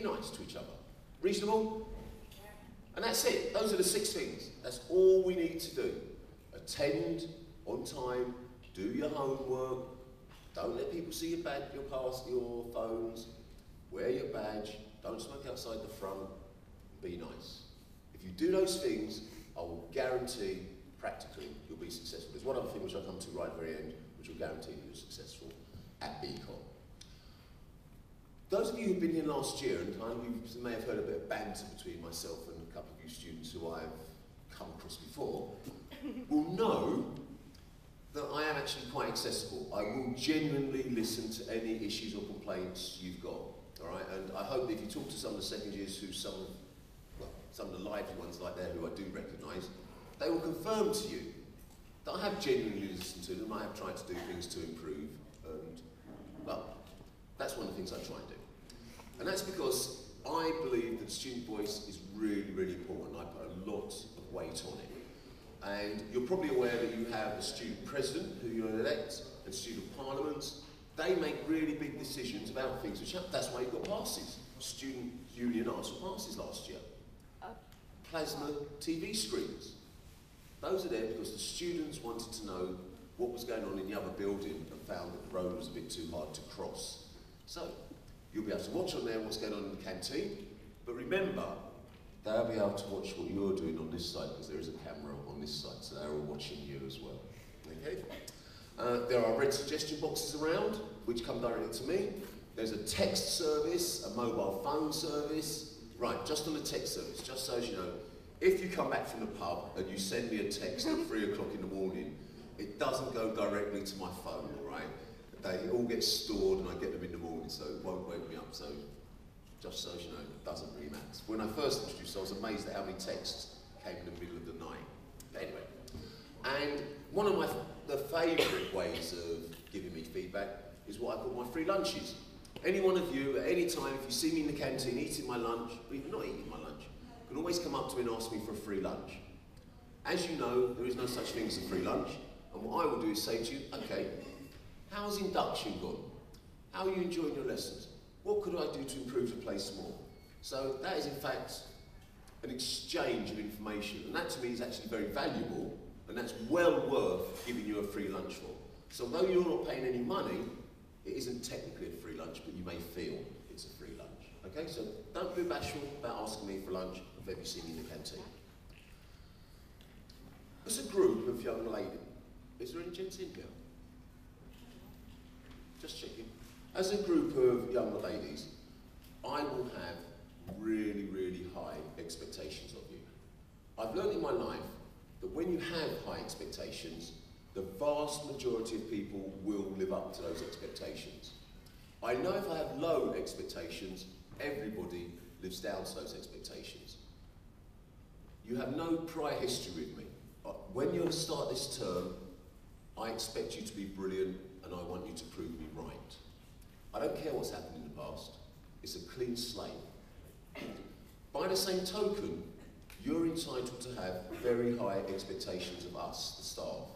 nice to each other. Reasonable? And that's it. Those are the 6 things. That's all we need to do. Attend on time, do your homework, don't let people see your badge, your pass, your phones, wear your badge, don't smoke outside the front, be nice. If you do those things, I will guarantee practically you'll be successful. There's one other thing which I'll come to right at the very end, which will guarantee you're successful at BCOT. Those of you who've been here last year, and you may have heard a bit of banter between myself and a couple of you students who I've come across before, will know that I am actually quite accessible. I will genuinely listen to any issues or complaints you've got, all right? And I hope that if you talk to some of the second years who some of the lively ones like there who I do recognise, they will confirm to you that I have genuinely listened to them, I have tried to do things to improve, and well, that's one of the things I try and do. And that's because I believe that student voice is really, really important. I put a lot of weight on it. And you're probably aware that you have a student president who you elect and student parliaments. They make really big decisions about things which happen. That's why you've got passes. Student union asked for passes last year. Plasma TV screens. Those are there because the students wanted to know what was going on in the other building and found that the road was a bit too hard to cross. So, you'll be able to watch on there what's going on in the canteen, but remember, they'll be able to watch what you're doing on this side because there is a camera on this side, so they're all watching you as well. Okay? There are red suggestion boxes around, which come directly to me. There's a text service, a mobile phone service. Right, just on the text service, just so as you know, if you come back from the pub and you send me a text at 3 o'clock in the morning, it doesn't go directly to my phone, all right? They all get stored and I get them in the morning, so it won't wake me up. So just so as you know, it doesn't really matter. When I first introduced, I was amazed at how many texts came in the middle of the night. But anyway, and one of the favourite ways of giving me feedback is what I call my free lunches. Any one of you, at any time, if you see me in the canteen eating my lunch, or even not eating my lunch, can always come up to me and ask me for a free lunch. As you know, there is no such thing as a free lunch, and what I will do is say to you, okay, how's induction gone? How are you enjoying your lessons? What could I do to improve the place more? So that is in fact an exchange of information, and that to me is actually very valuable, and that's well worth giving you a free lunch for. So although you're not paying any money, it isn't technically a free lunch, but you may feel it's a free lunch. Okay, so don't be bashful about asking me for lunch if ever you see me in the canteen. As a group of young ladies, is there any gents in here? Just checking. As a group of young ladies, I will have really, really high expectations of you. I've learned in my life that when you have high expectations, the vast majority of people will live up to those expectations. I know if I have low expectations, everybody lives down to those expectations. You have no prior history with me. When you start this term, I expect you to be brilliant and I want you to prove me right. I don't care what's happened in the past. It's a clean slate. By the same token, you're entitled to have very high expectations of us, the staff.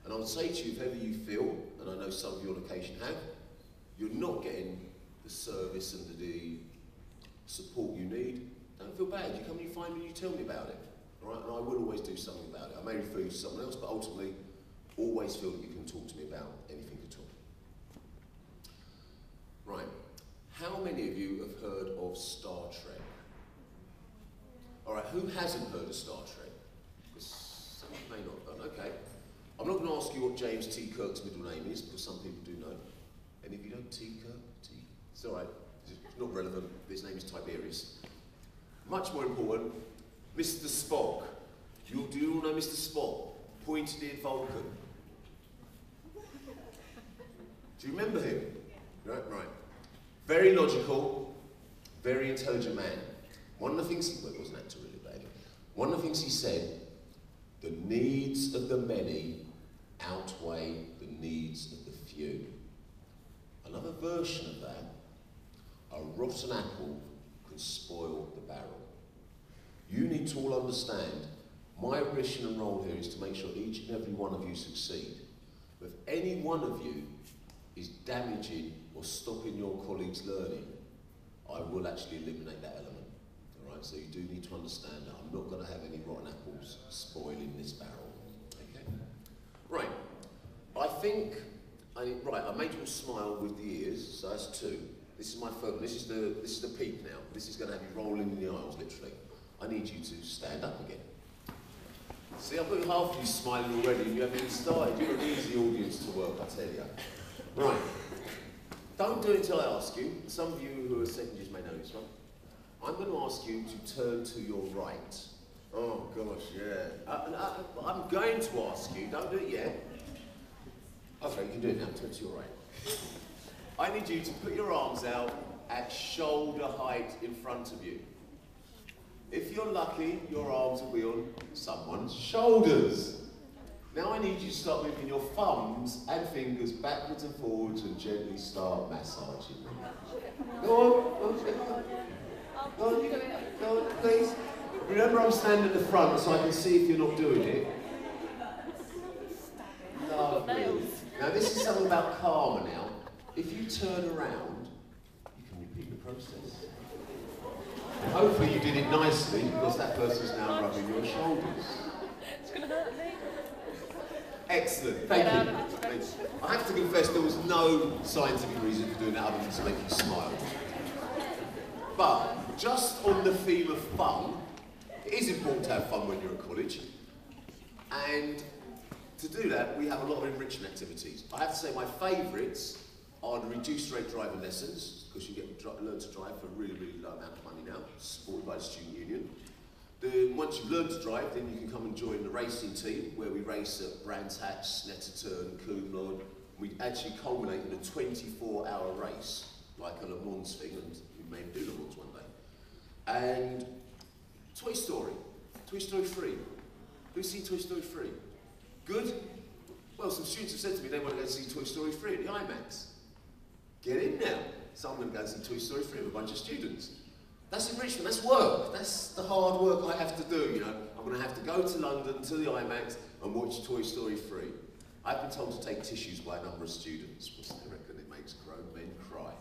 And I would say to you, if ever you feel, and I know some of you on occasion have, you're not getting the service and the support you need, don't feel bad. You come and you find me and you tell me about it. All right? And I will always do something about it. I may refer you to someone else, but ultimately, always feel that you can talk to me about anything at all. Right. How many of you have heard of Star Trek? All right, who hasn't heard of Star Trek? Because some of you may not have done. Okay. I'm not going to ask you what James T. Kirk's middle name is, because some people do know. Any of you know T. Kirk? T. It's all right. It's not relevant. His name is Tiberius. Much more important, Mr. Spock. Do you all know Mr. Spock? Pointy-eared Vulcan. Do you remember him? Right, right. Very logical, very intelligent man. One of the things he, well, he was an actor really, but anyway. One of the things he said, the needs of the many outweigh the needs of the few. Another version of that, a rotten apple can spoil the barrel. You need to all understand, my mission and role here is to make sure each and every one of you succeed. But if any one of you is damaging or stopping your colleagues' learning, I will actually eliminate that element. All right, so you do need to understand that I'm not going to have any rotten apples spoiling this barrel. Okay. Right. I think I made you all smile with the ears, so that's 2. This is my third one. This is the peak now. This is going to have you rolling in the aisles, literally. I need you to stand up again. See, I've got half of you smiling already, and you haven't even started. You're an easy audience to work, I tell you. Right. Don't do it until I ask you. Some of you who are second years may know this one. I'm going to ask you to turn to your right. Oh, gosh, yeah. I'm going to ask you. Don't do it yet. Okay, you can do it now. Turn to your right. I need you to put your arms out at shoulder height in front of you. If you're lucky, your arms will be on someone's shoulders. Now I need you to start moving your thumbs and fingers backwards and forwards and gently start massaging them. Go on, go on, please. Remember, I'm standing at the front so I can see if you're not doing it. Lovely. Now this is something about karma now. If you turn around, you can repeat the process. And hopefully you did it nicely, because that person's now rubbing your shoulders. It's going to hurt me. Excellent, thank you. I have to confess there was no scientific reason for doing that other than to make you smile. But just on the theme of fun, it is important to have fun when you're at college. And to do that, we have a lot of enrichment activities. I have to say my favourites are the reduced rate driving lessons, because you get to learn to drive for a really, really low amount of money now, supported by the student union. Once you've learned to drive, then you can come and join the racing team, where we race at Brands Hatch, Snetterton, Coombe. We actually culminate in a 24-hour race, like a Le Mans thing, and we may do Le Mans one day. And Toy Story 3. Who's seen Toy Story 3? Good? Well, some students have said to me they want to go see Toy Story 3 at the IMAX. Get in now. So I'm going to go and see Toy Story 3 with a bunch of students. That's enrichment, that's work. That's the hard work I have to do, you know. I'm going to have to go to London, to the IMAX, and watch Toy Story 3. I've been told to take tissues by a number of students, because they reckon it makes grown men cry.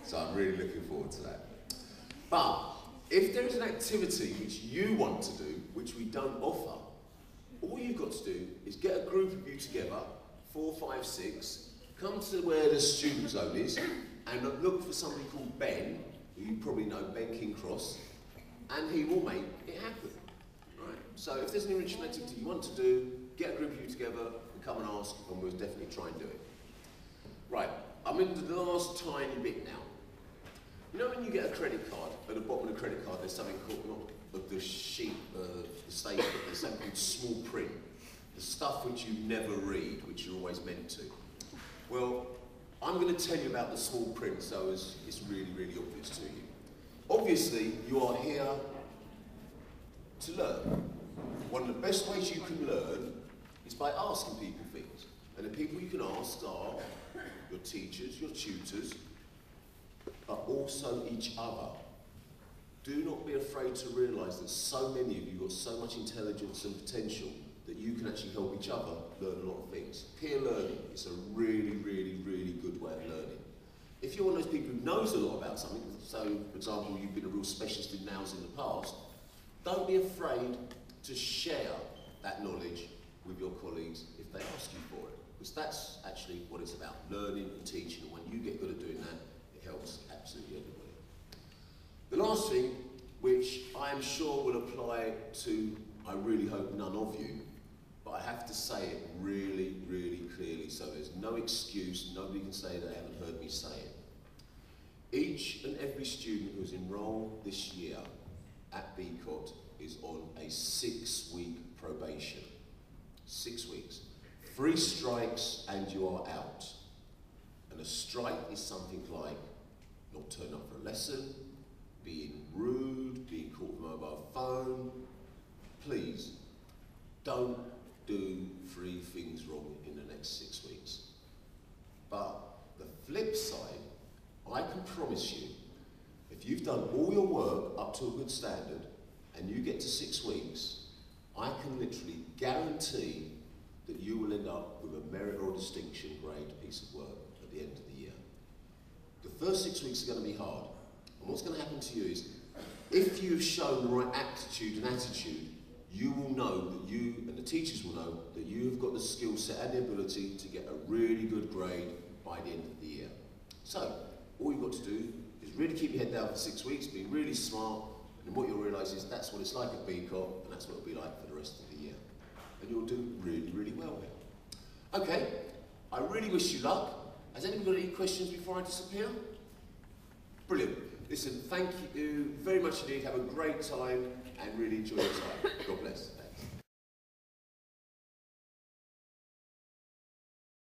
So I'm really looking forward to that. But if there is an activity which you want to do, which we don't offer, all you've got to do is get a group of you together, 4, 5, 6, come to where the student zone is, and look for somebody called Ben, who you probably know, Ben Kingcross, and he will make it happen. Right? So if there's an enrichment activity you want to do, get a group of you together, and come and ask, and we'll definitely try and do it. Right, I'm into the last tiny bit now. You know when you get a credit card, at the bottom of the credit card there's something called, not the sheet, the statement, there's something called small print. The stuff which you never read, which you're always meant to. Well, I'm going to tell you about the small print so it's really, really obvious to you. Obviously, you are here to learn. One of the best ways you can learn is by asking people things. And the people you can ask are your teachers, your tutors, but also each other. Do not be afraid to realise that so many of you have got so much intelligence and potential that you can actually help each other learn a lot of things. Peer learning is a really, really, really good way of learning. If you're one of those people who knows a lot about something, so for example you've been a real specialist in nails in the past, don't be afraid to share that knowledge with your colleagues if they ask you for it. Because that's actually what it's about, learning and teaching, and when you get good at doing that, it helps absolutely everybody. The last thing, which I am sure will apply to, I really hope, none of you, but I have to say it really, really clearly, so there's no excuse, nobody can say they haven't heard me say it. Each and every student who's enrolled this year at BCOT is on a 6-week probation. 6 weeks. 3 strikes and you are out. And a strike is something like not turning up for a lesson, being rude, being caught with a mobile phone. Please, don't do 3 things wrong in the next 6 weeks. But the flip side, I can promise you, if you've done all your work up to a good standard and you get to 6 weeks, I can literally guarantee that you will end up with a merit or distinction grade piece of work at the end of the year. The first 6 weeks are going to be hard. And what's going to happen to you is, if you've shown the right aptitude and attitude, you will know that you, and the teachers will know, that you've got the skill set and the ability to get a really good grade by the end of the year. So, all you've got to do is really keep your head down for 6 weeks, be really smart, and what you'll realise is that's what it's like at BCOT, and that's what it'll be like for the rest of the year. And you'll do really, really well there. Okay, I really wish you luck. Has anybody got any questions before I disappear? Brilliant. Listen, thank you very much indeed. Have a great time and really enjoy your time. God bless.